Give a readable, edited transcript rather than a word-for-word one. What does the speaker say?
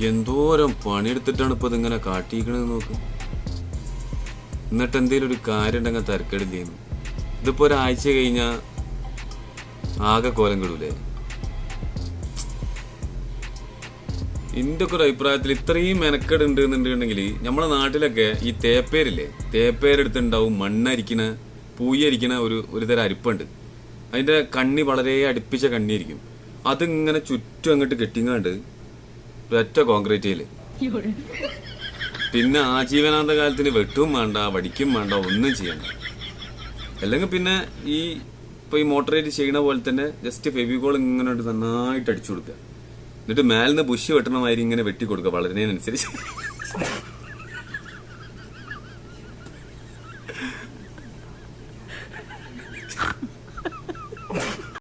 എന്തോരം പണിയെടുത്തിട്ടാണ് ഇപ്പൊ ഇതിങ്ങനെ കാട്ടിക്കണെന്ന് നോക്ക്. എന്നിട്ട് എന്തേലും ഒരു കാര്യം ഉണ്ടെങ്കിൽ തിരക്കെടുക്കുന്നു. ഇതിപ്പോ ഒരാഴ്ച കഴിഞ്ഞാ ആകെ കോലം കിടൂലേ? എന്റെ ഒക്കെ ഒരു അഭിപ്രായത്തിൽ ഇത്രയും മെനക്കേട് ഉണ്ട് എന്നുണ്ടെങ്കിൽ നമ്മളെ നാട്ടിലൊക്കെ ഈ തേപ്പേരില്ലേ, തേപ്പേരെടുത്തുണ്ടാവും മണ്ണരിക്കണ പൂയരിക്കണ ഒരു തരം അരിപ്പുണ്ട്. അതിന്റെ കണ്ണി വളരെ അടുപ്പിച്ച കണ്ണിയായിരിക്കും. അതിങ്ങനെ ചുറ്റും അങ്ങോട്ട് കെട്ടിങ്ങാണ്ട് ഒറ്റ കോൺക്രീറ്റ് ചെയ്യല്. പിന്നെ ആജീവനാന്ത കാലത്തിന് വെട്ടും വേണ്ട, വടിക്കും വേണ്ട, ഒന്നും ചെയ്യണ്ട. അല്ലെങ്കിൽ പിന്നെ ഇപ്പൊ ഈ മോട്ടറേറ്റ് ചെയ്യണ പോലെ തന്നെ ജസ്റ്റ് ഫെവിക്കോൾ ഇങ്ങനെ നന്നായിട്ട് അടിച്ചു കൊടുക്കുക. എന്നിട്ട് മേലിന്ന് ബുഷ് വെട്ടണ മാതിരി ഇങ്ങനെ വെട്ടി കൊടുക്കുക വളരുന്നതിനനുസരിച്ച്.